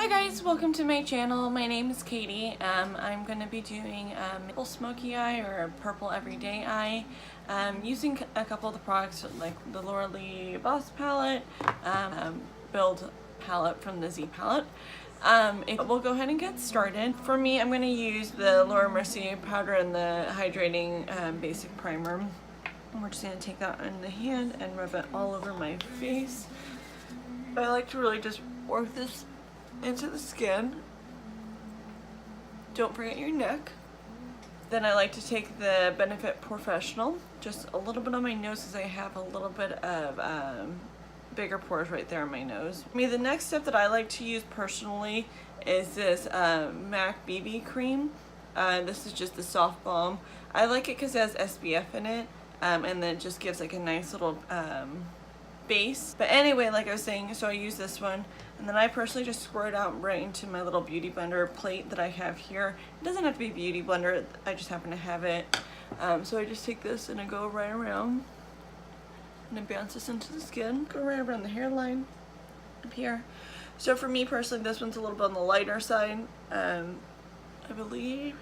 Hi guys, welcome to my channel. My name is Katie. I'm going to be doing a maple smoky eye or a purple everyday eye using a couple of the products like the Laura Lee Boss palette, Build palette from the Z palette. We'll go ahead and get started. For me, I'm going to use the Laura Mercier powder and the Hydrating basic primer. And we're just going to take that in the hand and rub it all over my face. I like to really just work this into the skin. Don't forget your neck. Then I like to take the Benefit Professional, just a little bit on my nose because I have a little bit of bigger pores right there on my nose. The next step that I like to use personally is this MAC BB cream. This is just the soft balm. I like it because it has SPF in it, and then it just gives like a nice little base. But anyway, like I was saying, so I use this one, and then I personally just squirt it out right into my little beauty blender plate that I have here. It doesn't have to be a beauty blender, I just happen to have it. So I just take this and I go right around and I bounce this into the skin, go right around the hairline up here. So for me personally, this one's a little bit on the lighter side. I believe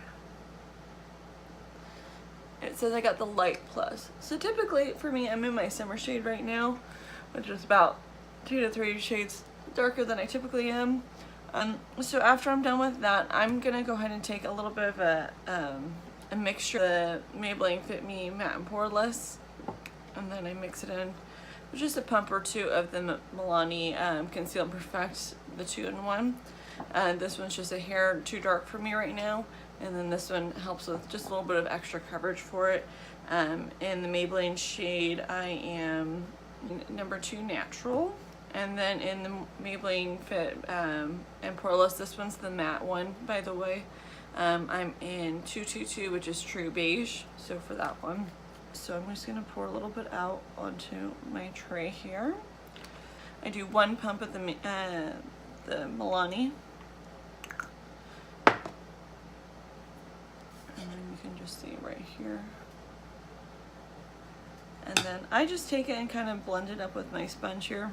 it says I got the light plus. So typically for me, I'm in my summer shade right now, which is about 2 to 3 shades darker than I typically am. So after I'm done with that, I'm gonna go ahead and take a little bit of a mixture of the Maybelline Fit Me Matte and Poreless, and then I mix it in with just a pump or two of the Milani Conceal and Perfect, the 2-in-1. This one's just a hair too dark for me right now, and then this one helps with just a little bit of extra coverage for it. In the Maybelline shade, I am number 2 Natural. And then in the Maybelline Fit and Poreless, this one's the matte one, by the way. I'm in 222, which is True Beige, so for that one. So I'm just gonna pour a little bit out onto my tray here. I do 1 pump of the Milani. And then you can just see right here. And then I just take it and kind of blend it up with my sponge here.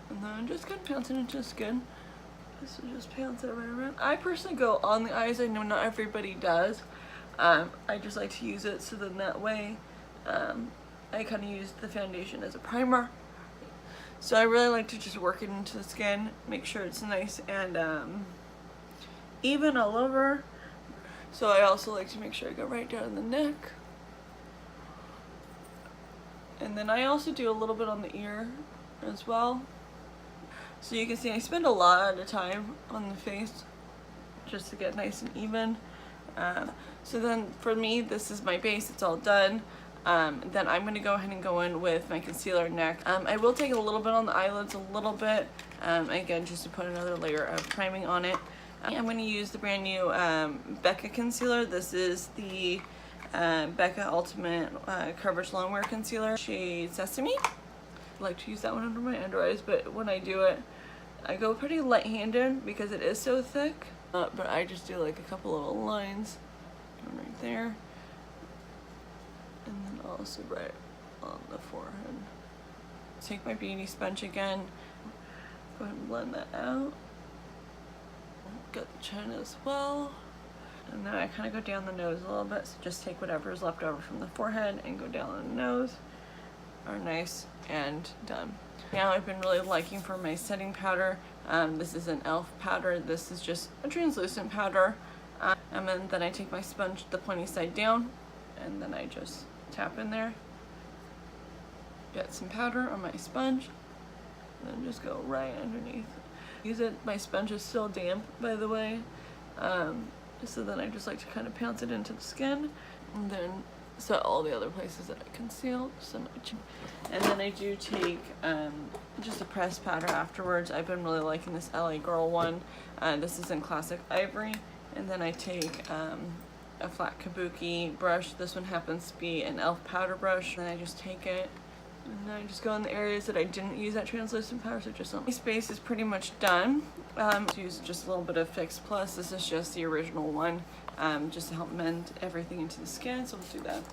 And then I'm just gonna pounce it into the skin. So just pounce it right around. I personally go on the eyes. I know not everybody does. I just like to use it so then that way I kind of use the foundation as a primer. So I really like to just work it into the skin, make sure it's nice and even all over. So I also like to make sure I go right down the neck. And then I also do a little bit on the ear as well. So you can see I spend a lot of time on the face just to get nice and even. So then for me, this is my base, it's all done. Then I'm going to go ahead and go in with my concealer neck. I will take a little bit on the eyelids, a little bit, again just to put another layer of priming on it. I'm going to use the brand new Becca concealer. This is the Becca Ultimate Coverage Longwear Concealer, shade Sesame. I like to use that one under my under eyes, but when I do it, I go pretty light-handed because it is so thick. But I just do like a couple little lines right there, and then also right on the forehead. Take my beauty sponge again, go ahead and blend that out. Got the chin as well. And then I kind of go down the nose a little bit, so just take whatever is left over from the forehead and go down the nose. Are nice and done. Now I've been really liking for my setting powder. This is an E.L.F powder. This is just a translucent powder. And then I take my sponge, the pointy side down, and then I just tap in there. Get some powder on my sponge, and then just go right underneath. Use it. My sponge is still damp, by the way. So then I just like to kind of pounce it into the skin, and then set all the other places that I concealed so much. And then I do take just a pressed powder afterwards. I've been really liking this LA Girl one. This is in Classic Ivory. And then I take a flat kabuki brush. This one happens to be an E.L.F powder brush. And I just take it, and then I just go in the areas that I didn't use that translucent powder, so just on my face is pretty much done. Use just a little bit of Fix Plus. This is just the original one, just to help mend everything into the skin, so we'll do that.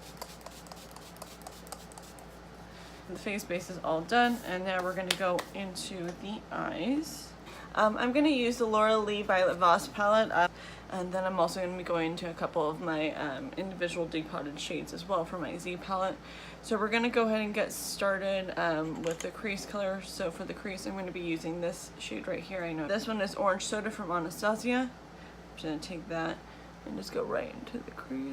The face base is all done, and now we're going to go into the eyes. I'm going to use the Laura Lee Violet Voss palette, and then I'm also going to be going into a couple of my individual depotted shades as well for my Z palette. So we're going to go ahead and get started with the crease color. So for the crease, I'm going to be using this shade right here. I know this one is Orange Soda from Anastasia. I'm just going to take that and just go right into the crease.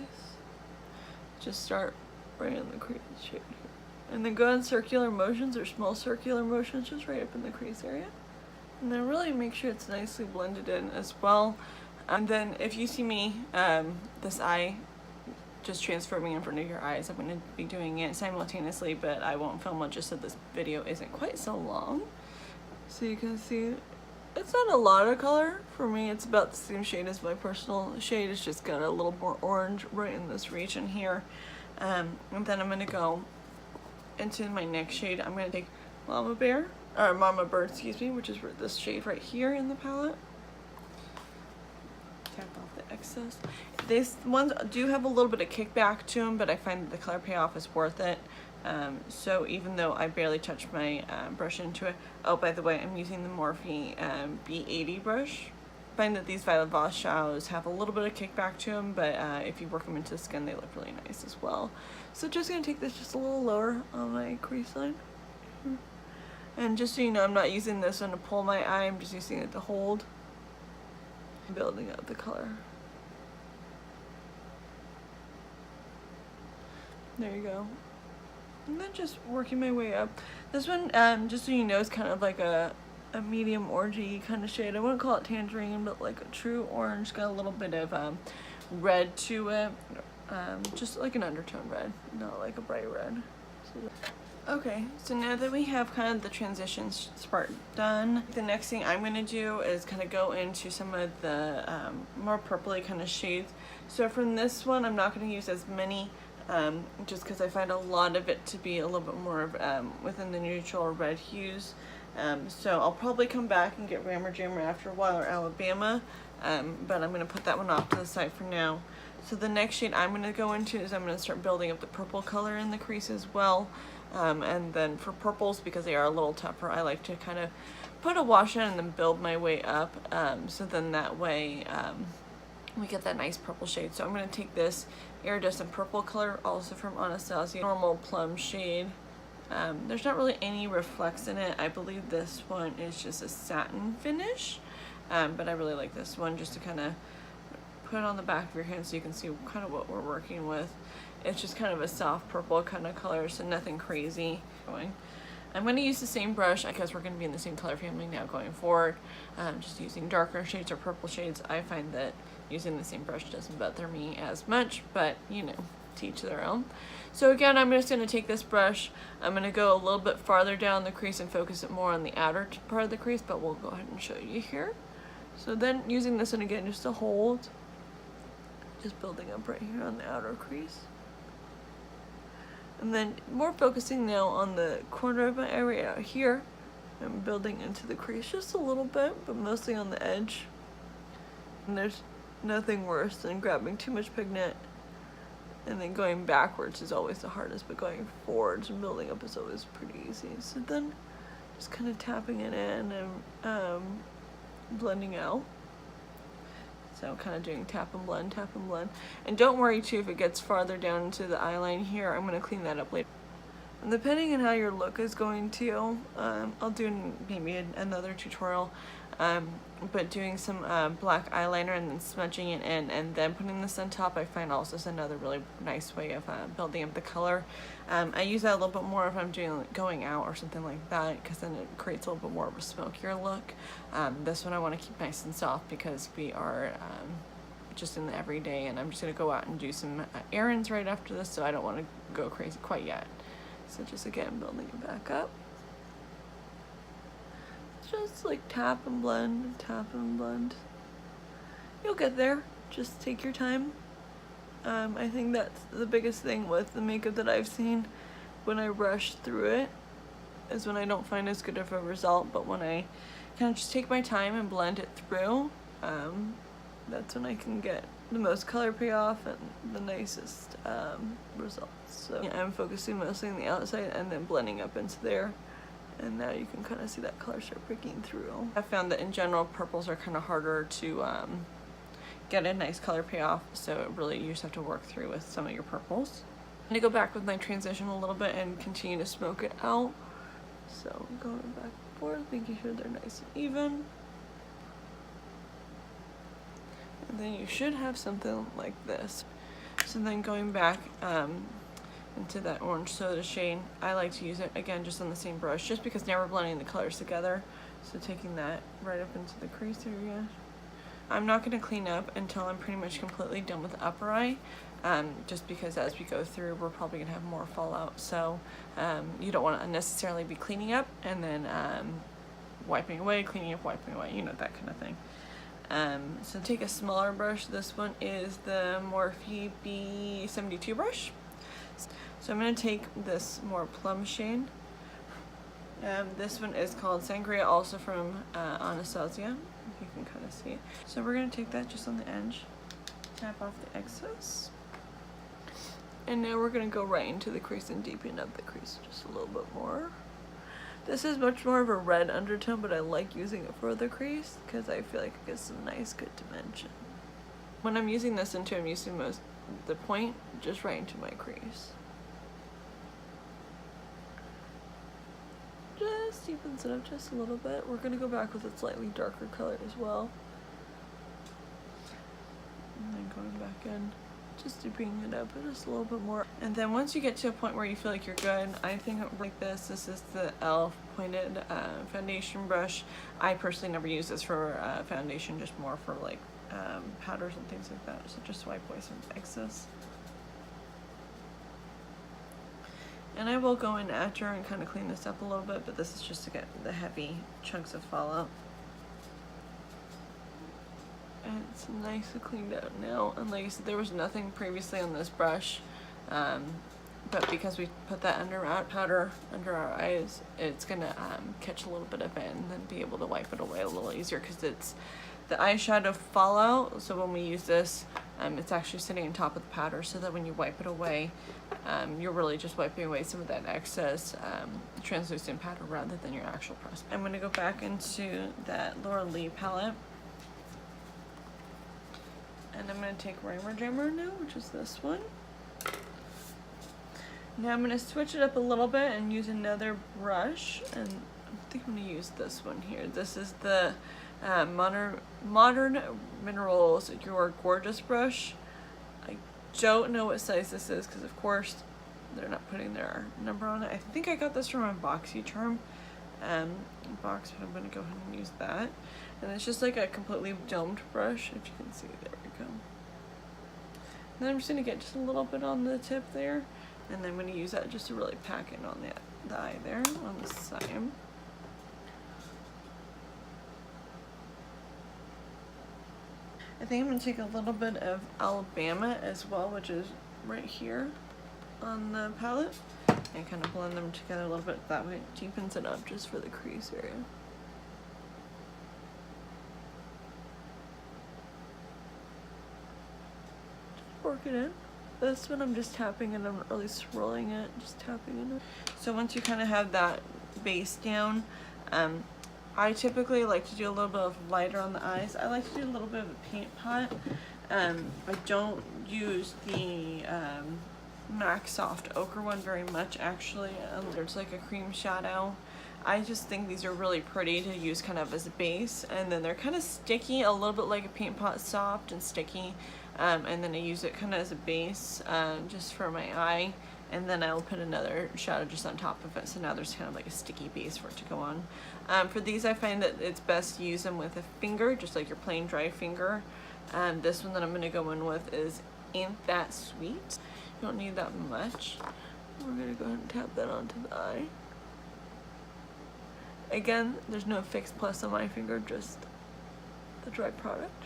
Just start right in the crease shade here. And then go in circular motions or small circular motions just right up in the crease area. And then really make sure it's nicely blended in as well. And then if you see me, this eye just transforming in front of your eyes, I'm going to be doing it simultaneously, but I won't film it just so this video isn't quite so long. So you can see it's not a lot of color. For me, it's about the same shade as my personal shade. It's just got a little more orange right in this region here. And then I'm going to go into my next shade. I'm going to take Mama Bird, excuse me, which is this shade right here in the palette. Tap off the excess. These ones do have a little bit of kickback to them, but I find that the color payoff is worth it. So even though I barely touched my brush into it. Oh, by the way, I'm using the Morphe B80 brush. I find that these Violet Voss shadows have a little bit of kickback to them, but if you work them into the skin, they look really nice as well. So just going to take this just a little lower on my crease line. And just so you know, I'm not using this one to pull my eye, I'm just using it to hold. Building up the color. There you go. And then just working my way up. This one, just so you know, is kind of like a medium orangey kind of shade. I wouldn't call it tangerine, but like a true orange. Got a little bit of red to it. Just like an undertone red, not like a bright red. Okay, so now that we have kind of the transitions part done, the next thing I'm going to do is kind of go into some of the more purpley kind of shades. So from this one, I'm not going to use as many just because I find a lot of it to be a little bit more within the neutral or red hues. So I'll probably come back and get Rammer Jammer after a while, or Alabama, but I'm going to put that one off to the side for now. So the next shade I'm going to go into is I'm going to start building up the purple color in the crease as well. And then for purples, because they are a little tougher, I like to kind of put a wash in and then build my way up. So then that way we get that nice purple shade. So I'm going to take this iridescent purple color, also from Anastasia, normal plum shade. There's not really any reflex in it. I believe this one is just a satin finish, but I really like this one just to kind of put it on the back of your hand so you can see kind of what we're working with. It's just kind of a soft purple kind of color, so nothing crazy. I'm going to use the same brush because we're going to be in the same color family now going forward. Just using darker shades or purple shades. I find that using the same brush doesn't bother me as much, but you know, to each their own. So again, I'm just going to take this brush. I'm going to go a little bit farther down the crease and focus it more on the outer part of the crease, but we'll go ahead and show you here. So then using this one again just to hold, just building up right here on the outer crease. And then more focusing now on the corner of my area out here. I'm building into the crease just a little bit, but mostly on the edge. And there's nothing worse than grabbing too much pigment and then going backwards is always the hardest, but going forwards and building up is always pretty easy. So then just kind of tapping it in and blending out. So kind of doing tap and blend, tap and blend. And don't worry too if it gets farther down into the eye line here. I'm going to clean that up later. And depending on how your look is going to, I'll do maybe another tutorial, but doing some black eyeliner and then smudging it in and then putting this on top, I find also is another really nice way of building up the color. I use that a little bit more if I'm doing like going out or something like that, because then it creates a little bit more of a smokier look. This one I want to keep nice and soft because we are just in the everyday, and I'm just going to go out and do some errands right after this, so I don't want to go crazy quite yet. So just again building it back up. Just like tap and blend, tap and blend. You'll get there. Just take your time. I think that's the biggest thing with the makeup that I've seen when I rush through it, is when I don't find as good of a result, but when I kind of just take my time and blend it through, that's when I can get the most color payoff and the nicest results. So yeah, I'm focusing mostly on the outside and then blending up into there. And now you can kind of see that color start breaking through. I found that in general purples are kind of harder to get a nice color payoff, so really you just have to work through with some of your purples. I'm going to go back with my transition a little bit and continue to smoke it out. So going back and forth, making sure they're nice and even. And then you should have something like this. So then going back into that orange soda shade, I like to use it again just on the same brush, just because now we're blending the colors together. So taking that right up into the crease area. I'm not going to clean up until I'm pretty much completely done with the upper eye, just because as we go through we're probably going to have more fallout, so you don't want to unnecessarily be cleaning up and then wiping away, cleaning up, wiping away, you know, that kind of thing. So take a smaller brush. This one is the Morphe B72 brush. So I'm going to take this more plum shade. This one is called Sangria, also from Anastasia. You can kind of see it. So we're going to take that just on the edge, tap off the excess, and now we're going to go right into the crease and deepen up the crease just a little bit more. This is much more of a red undertone, but I like using it for the crease because I feel like it gives some nice good dimension. When I'm using this into, I'm using the point just right into my crease. Just deepens it up just a little bit. We're going to go back with a slightly darker color as well. And then going back in, just deepening it up just a little bit more. And then once you get to a point where you feel like you're good, I think like this is the E.L.F. pointed foundation brush. I personally never use this for foundation, just more for like powders and things like that. So just wipe away some excess. And I will go in after and kind of clean this up a little bit, but this is just to get the heavy chunks of fallout. And it's nicely cleaned out now. And like I said, there was nothing previously on this brush, but because we put that powder under our eyes, it's gonna catch a little bit of it and then be able to wipe it away a little easier, because it's the eyeshadow fallout. So when we use this, it's actually sitting on top of the powder, so that when you wipe it away, you're really just wiping away some of that excess translucent powder rather than your actual press. I'm going to go back into that Laura Lee palette, and I'm going to take Rhymer Jammer now, which is this one. Now I'm going to switch it up a little bit and use another brush, and I think I'm going to use this one here. This is the Modern Minerals Your Gorgeous brush. I don't know what size this is because of course they're not putting their number on it. I think I got this from a BoxyCharm box, but I'm going to go ahead and use that. And it's just like a completely domed brush, if you can see. There we go. And then I'm just going to get just a little bit on the tip there, and then I'm going to use that just to really pack in on the eye there on the side. I think I'm going to take a little bit of Alabama as well, which is right here on the palette, and kind of blend them together a little bit. That way it deepens it up just for the crease area. Just work it in. This one I'm just tapping and I'm not really swirling it, just tapping in it. So once you kind of have that base down, I typically like to do a little bit of lighter on the eyes. I like to do a little bit of a paint pot. I don't use the MAC Soft Ochre one very much actually. There's like a cream shadow. I just think these are really pretty to use kind of as a base, and then they're kind of sticky, a little bit like a paint pot, soft and sticky, and then I use it kind of as a base just for my eye. And then I'll put another shadow just on top of it, so now there's kind of like a sticky base for it to go on. For these, I find that it's best to use them with a finger, just like your plain dry finger. This one that I'm going to go in with is Ain't That Sweet. You don't need that much. We're going to go ahead and tap that onto the eye. Again, there's no fixed plus on my finger, just the dry product.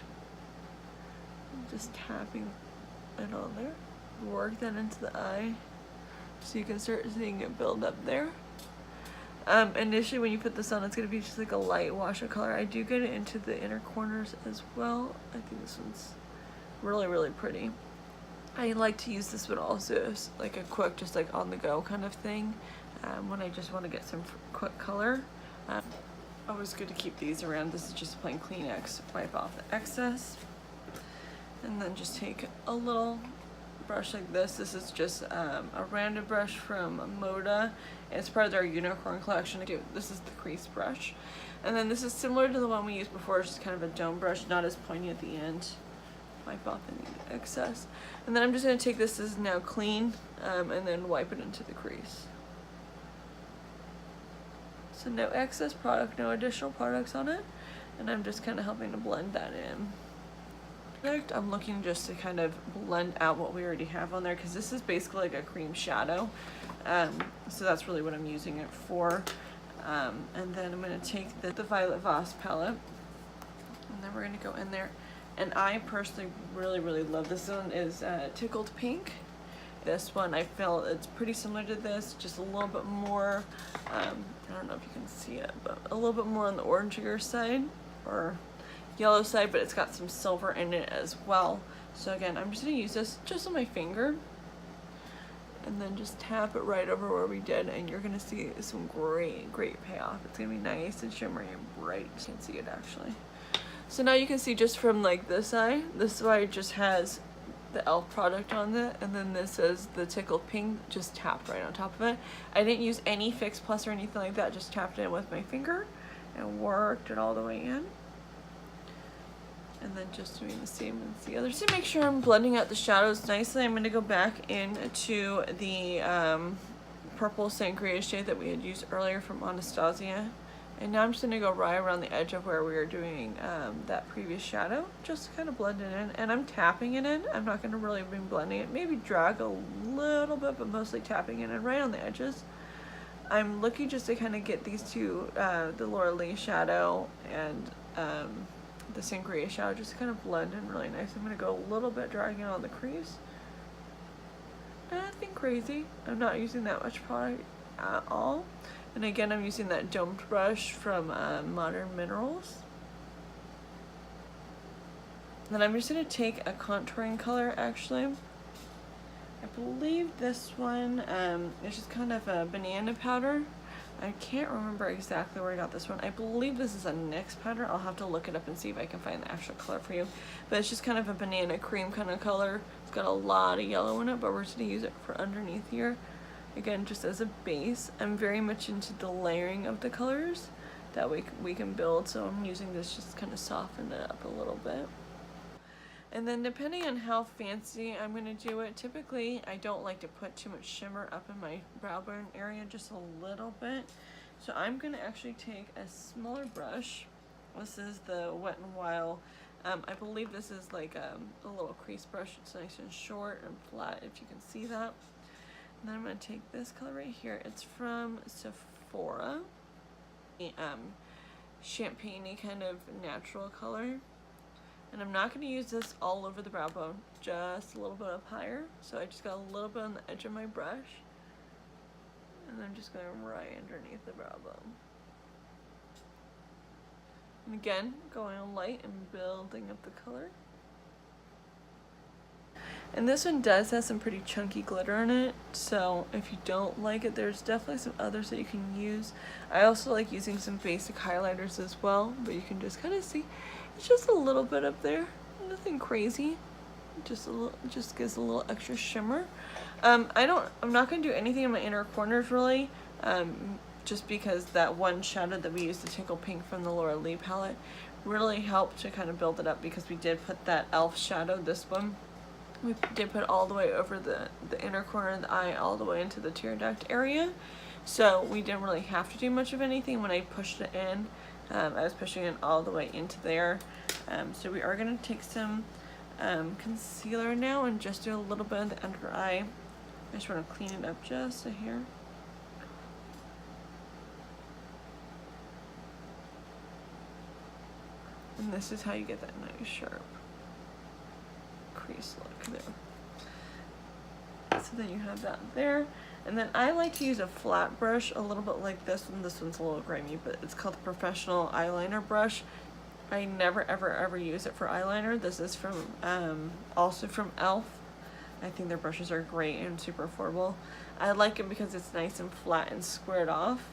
I'm just tapping it on there. Work that into the eye, so you can start seeing it build up there. Initially when you put this on, it's going to be just like a light wash of color. I do get it into the inner corners as well. I think this one's really, really pretty. I like to use this one also as like a quick, just like on the go kind of thing. when I just want to get some quick color. Always good to keep these around. This is just a plain Kleenex. Wipe off the excess. And then just take a little brush like this. This is just a random brush from Moda. It's part of their unicorn collection. This is the crease brush. And then this is similar to the one we used before. It's just kind of a dome brush, not as pointy at the end. Wipe off any excess. And then I'm just going to take this as now clean and then wipe it into the crease. So no excess product, no additional products on it. And I'm just kind of helping to blend that in. I'm looking just to kind of blend out what we already have on there, because this is basically like a cream shadow. So that's really what I'm using it for. And then I'm going to take the Violet Voss palette, and then we're going to go in there. And I personally really love this one. Is Tickled Pink. This one I feel it's pretty similar to this, just a little bit more, I don't know if you can see it, but a little bit more on the orangier side or yellow side, but it's got some silver in it as well. So again, I'm just going to use this just on my finger and then just tap it right over where we did, and you're going to see some great payoff. It's going to be nice and shimmery and bright. You can see it actually. So now you can see just from like this side just has the E.L.F product on it, and then this is the Tickled Pink just tapped right on top of it. I didn't use any Fix Plus or anything like that, just tapped it in with my finger and worked it all the way in. And then just doing the same with the other. So make sure I'm blending out the shadows nicely. I'm going to go back into the purple sangria shade that we had used earlier from Anastasia. And now I'm just going to go right around the edge of where we were doing that previous shadow. Just kind of blend it in. And I'm tapping it in. I'm not going to really be blending it. Maybe drag a little bit, but mostly tapping it in right on the edges. I'm looking just to kind of get these two, the Laura Lee shadow and the sangria shadow, just to kind of blend in really nice. I'm going to go a little bit dragging on the crease. Nothing crazy. I'm not using that much product at all. And again, I'm using that domed brush from Modern Minerals. Then I'm just going to take a contouring color actually. I believe this one is just kind of a banana powder. I can't remember exactly where I got this one. I believe this is a NYX powder. I'll have to look it up and see if I can find the actual color for you. But it's just kind of a banana cream kind of color. It's got a lot of yellow in it, but we're just going to use it for underneath here. Again, just as a base. I'm very much into the layering of the colors that we can build, so I'm using this just kind of soften it up a little bit. And then depending on how fancy I'm going to do it, typically I don't like to put too much shimmer up in my brow bone area, just a little bit. So I'm going to actually take a smaller brush. This is the Wet n Wild. I believe this is like a little crease brush. It's nice and short and flat, if you can see that. And then I'm going to take this color right here. It's from Sephora. Champagne-y kind of natural color. And I'm not going to use this all over the brow bone, just a little bit up higher. So I just got a little bit on the edge of my brush. And I'm just going right underneath the brow bone. And again, going on light and building up the color. And this one does have some pretty chunky glitter in it, so if you don't like it, there's definitely some others that you can use. I also like using some basic highlighters as well, but you can just kind of see it's just a little bit up there, nothing crazy, just a little, just gives a little extra shimmer. I'm not going to do anything in my inner corners really, just because that one shadow that we used, the Tickled Pink from the Laura Lee palette, really helped to kind of build it up, because we did put that E.L.F shadow, this one. We did put all the way over the inner corner of the eye, all the way into the tear duct area. So we didn't really have to do much of anything when I pushed it in. I was pushing it all the way into there. So we are going to take some concealer now and just do a little bit of the under eye. I just want to clean it up just a hair. And this is how you get that nice sharp crease look there. So then you have that there. And then I like to use a flat brush, a little bit like this one. This one's a little grimy, but it's called the Professional Eyeliner Brush. I never ever use it for eyeliner. This is from also from E.L.F. I think their brushes are great and super affordable. I like it because it's nice and flat and squared off.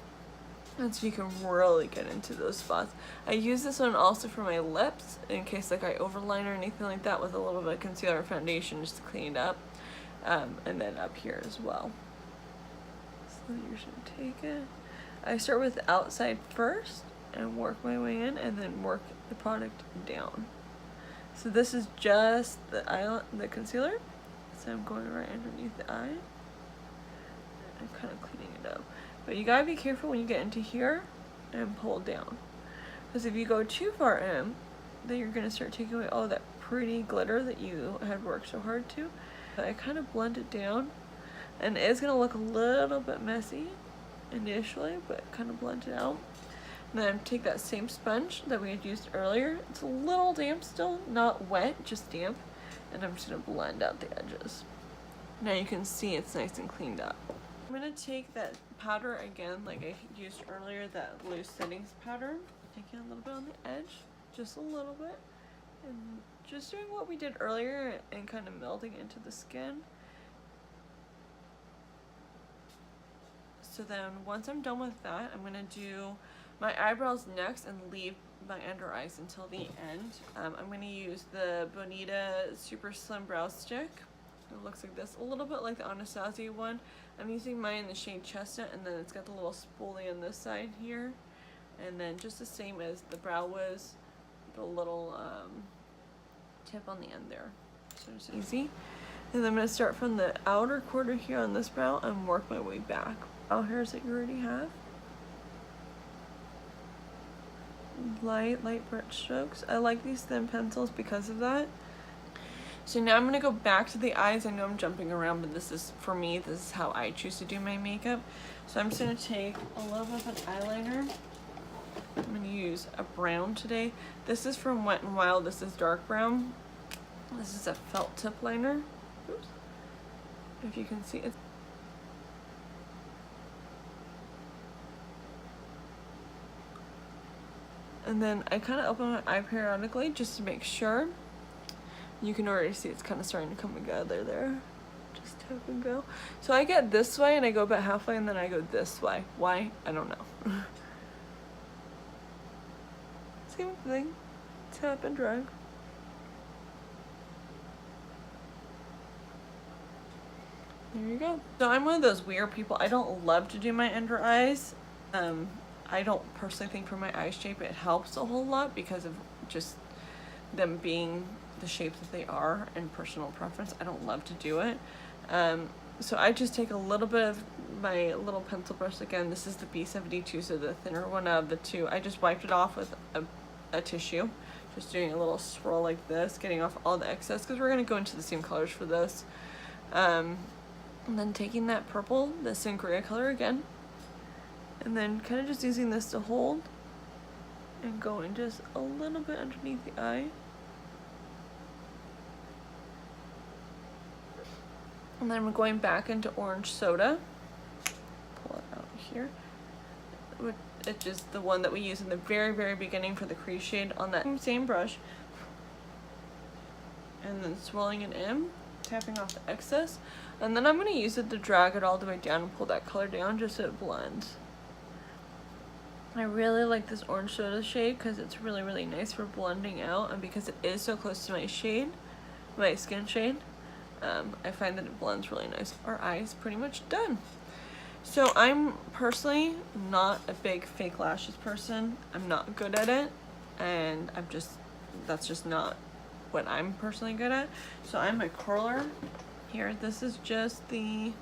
And so you can really get into those spots. I use this one also for my lips in case like I overline or anything like that with a little bit of concealer or foundation just to clean it up. And then up here as well. So you should take it. I start with the outside first and work my way in and then work the product down. So this is just the concealer. So I'm going right underneath the eye. I'm kind of cleaning it up. But you gotta be careful when you get into here and pull down. Because if you go too far in, then you're gonna start taking away all that pretty glitter that you had worked so hard to. But I kind of blend it down, and it's gonna look a little bit messy initially, but kind of blend it out. And then take that same sponge that we had used earlier. It's a little damp still, not wet, just damp. And I'm just gonna blend out the edges. Now you can see it's nice and cleaned up. I'm gonna take that powder again, like I used earlier, that loose settings powder. Taking a little bit on the edge, just a little bit. And just doing what we did earlier and kind of melting into the skin. So then once I'm done with that, I'm gonna do my eyebrows next and leave my under eyes until the end. I'm gonna use the Bonita Super Slim Brow Stick. It looks like this, a little bit like the Anastasia one. I'm using mine in the shade Chestnut, and then it's got the little spoolie on this side here. And then just the same as the Brow Wiz, the little tip on the end there. So it's easy. And then I'm gonna start from the outer corner here on this brow and work my way back. Brow hairs that you already have. Light brush strokes. I like these thin pencils because of that. So now I'm gonna go back to the eyes. I know I'm jumping around, but this is, for me, this is how I choose to do my makeup. So I'm just gonna take a little bit of an eyeliner. I'm gonna use a brown today. This is from Wet n Wild. This is dark brown. This is a felt tip liner. Oops. If you can see it. And then I kind of open my eye periodically just to make sure. You can already see it's kind of starting to come together there. Just tap and go. So I get this way and I go about halfway and then I go this way. Why? I don't know. Same thing. Tap and drag. There you go. So I'm one of those weird people. I don't love to do my under eyes. I don't personally think for my eye shape it helps a whole lot because of just them being the shape that they are and personal preference. I don't love to do it. So I just take a little bit of my little pencil brush. Again, this is the B72, so the thinner one of the two. I just wiped it off with a tissue. Just doing a little swirl like this, getting off all the excess because we're going to go into the same colors for this. And then taking that purple, the Sangria color again, and then kind of just using this to hold and going just a little bit underneath the eye. And then we're going back into orange soda. Pull it out here. It's just the one that we use in the very beginning for the crease shade on that same brush. And then swirling it in, tapping off the excess. And then I'm going to use it to drag it all the way down and pull that color down just so it blends. I really like this orange soda shade because it's really nice for blending out, and because it is so close to my shade, my skin shade, I find that it blends really nice. Our eye is pretty much done. So I'm personally not a big fake lashes person. I'm not good at it, and that's just not what I'm personally good at. So I'm a curler here. This is just the,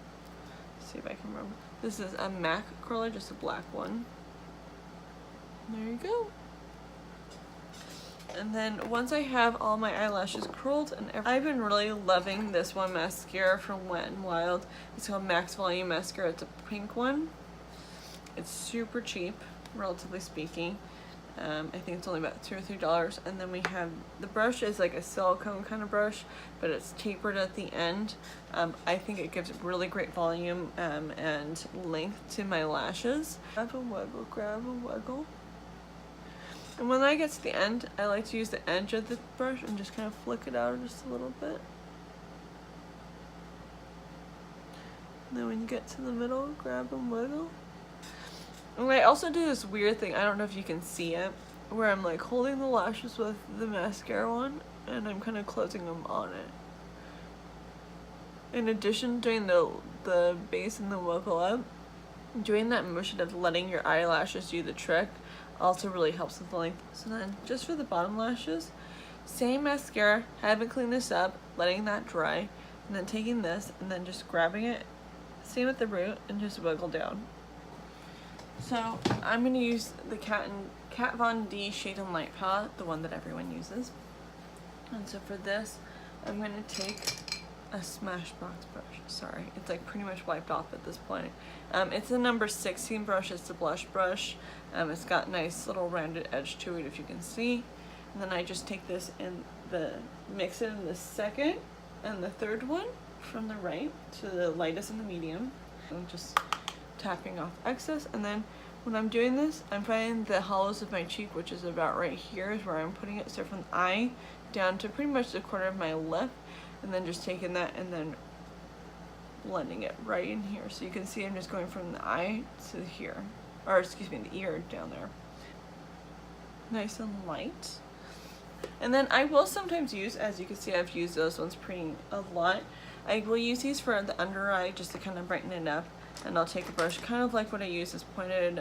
let's see if I can remember. This is a MAC curler, just a black one. There you go. And then once I have all my eyelashes curled, and I've been really loving this one mascara from Wet n Wild. It's called Max Volume Mascara. It's a pink one. It's super cheap, relatively speaking. I think it's only about $2 or $3. And then we have, the brush is like a silicone kind of brush, but it's tapered at the end. I think it gives really great volume and length to my lashes. Grab and wiggle. And when I get to the end, I like to use the edge of the brush and just kind of flick it out just a little bit. And then when you get to the middle, grab and wiggle. And I also do this weird thing, I don't know if you can see it, where I'm like holding the lashes with the mascara on and I'm kind of closing them on it. In addition, doing the base and the wiggle up, doing that motion of letting your eyelashes do the trick also really helps with the length. So then just for the bottom lashes, same mascara, haven't cleaned this up, letting that dry, and then taking this and then just grabbing it, same at the root, and just wiggle down. So I'm going to use the Kat Von D Shade and Light palette, the one that everyone uses. And so for this, I'm going to take a Smashbox brush. Sorry, it's like pretty much wiped off at this point. It's the number 16 brush. It's the blush brush. It's got nice little rounded edge to it, if you can see. And then I just take this and mix it in the second and the third one from the right to the lightest and the medium. I'm just tapping off excess. And then when I'm doing this, I'm finding the hollows of my cheek, which is about right here, is where I'm putting it. So from the eye down to pretty much the corner of my lip, and then just taking that and then blending it right in here. So you can see I'm just going from the eye to here, or excuse me, the ear down there. Nice and light. And then I will sometimes use, as you can see, I've used those ones a lot. I will use these for the under eye just to kind of brighten it up. And I'll take a brush, kind of like what I use, this pointed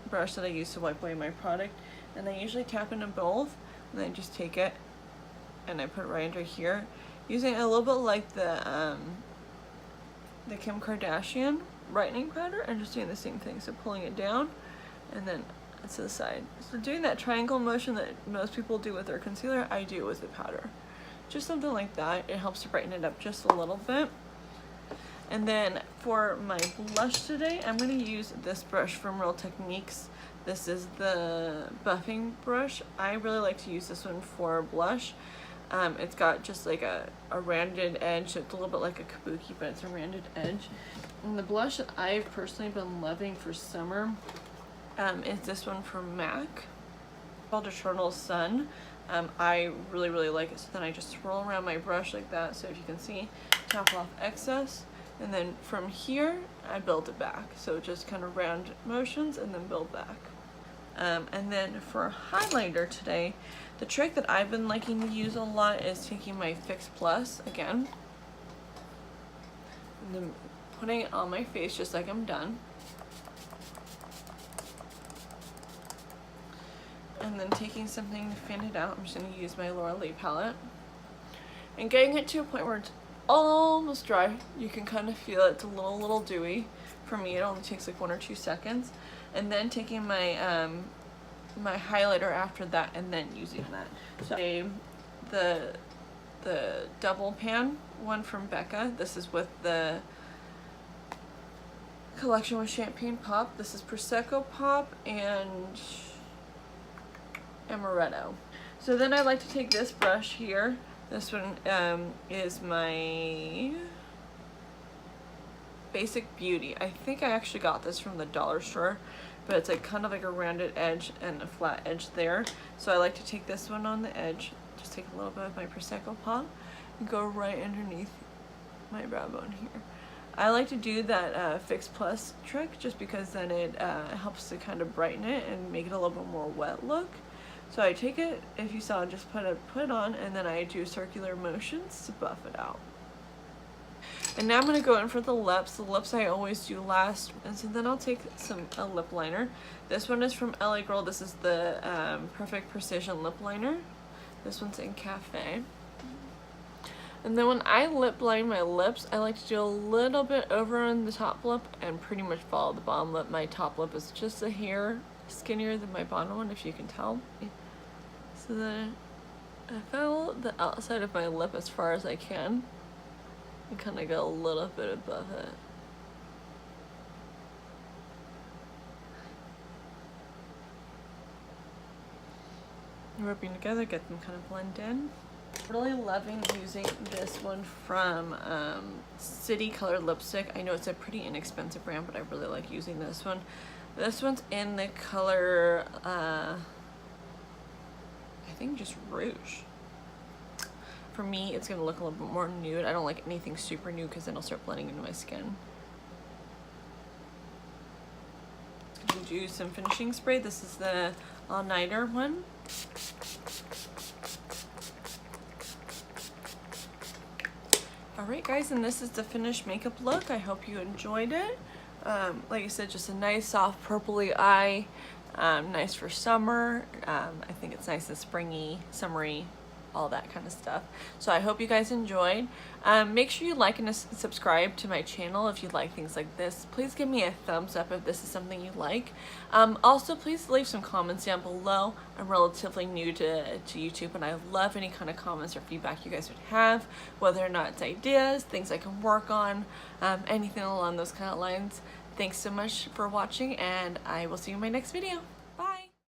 brush that I use to wipe away my product. And I usually tap into both, and then I just take it and I put it right under here. Using a little bit like the Kim Kardashian brightening powder, and just doing the same thing. So pulling it down and then to the side. So doing that triangle motion that most people do with their concealer, I do with the powder. Just something like that. It helps to brighten it up just a little bit. And then for my blush today, I'm going to use this brush from realTechniques. This is the buffing brush. I really like to use this one for blush. It's got just like a rounded edge, so it's a little bit like a kabuki, but it's a rounded edge. And the blush that I've personally been loving for summer is this one from MAC, called Eternal Sun. I really, really like it. So then I just swirl around my brush like that, so if you can see, tap off excess. And then from here, I build it back. So just kind of round motions and then build back. And then for highlighter today, the trick that I've been liking to use a lot is taking my Fix Plus again, and then putting it on my face just like I'm done. And then taking something to fan it out. I'm just going to use my Laura Lee palette. And getting it to a point where it's almost dry. You can kind of feel it's a little dewy. For me, it only takes like 1 or 2 seconds. And then taking my my highlighter after that, and then using that. So the double pan one from Becca. This is with the collection with Champagne Pop. This is Prosecco Pop and Amaretto. So then I like to take this brush here. This one is my Basic Beauty. I think I actually got this from the dollar store, but it's like kind of like a rounded edge and a flat edge there. So I like to take this one on the edge, just take a little bit of my Prosecco Pop and go right underneath my brow bone here. I like to do that Fix Plus trick just because then it helps to kind of brighten it and make it a little bit more wet look. So I take it, if you saw, just put it on, and then I do circular motions to buff it out. And now I'm going to go in for the lips. The lips I always do last, and so then I'll take a lip liner. This one is from LA Girl. This is the Perfect Precision Lip Liner. This one's in Cafe. And then when I lip line my lips, I like to do a little bit over on the top lip and pretty much follow the bottom lip. My top lip is just a hair skinnier than my bottom one, if you can tell. So then I follow the outside of my lip as far as I can and kind of go a little bit above it. Rubbing together, get them kind of blend in. Really loving using this one from City Colored Lipstick. I know it's a pretty inexpensive brand, but I really like using this one. This one's in the color, I think just Rouge. For me, it's going to look a little bit more nude. I don't like anything super nude because then it'll start blending into my skin. do some finishing spray. This is the all-nighter one. Alright guys, and this is the finished makeup look. I hope you enjoyed it. Like I said, just a nice soft purpley eye, nice for summer. I think it's nice and springy, summery, all that kind of stuff. So I hope you guys enjoyed. Make sure you like and subscribe to my channel if you like things like this. Please give me a thumbs up if this is something you like. Also, please leave some comments down below. I'm relatively new to YouTube, and I love any kind of comments or feedback you guys would have, whether or not it's ideas, things I can work on, anything along those kind of lines. Thanks so much for watching, and I will see you in my next video.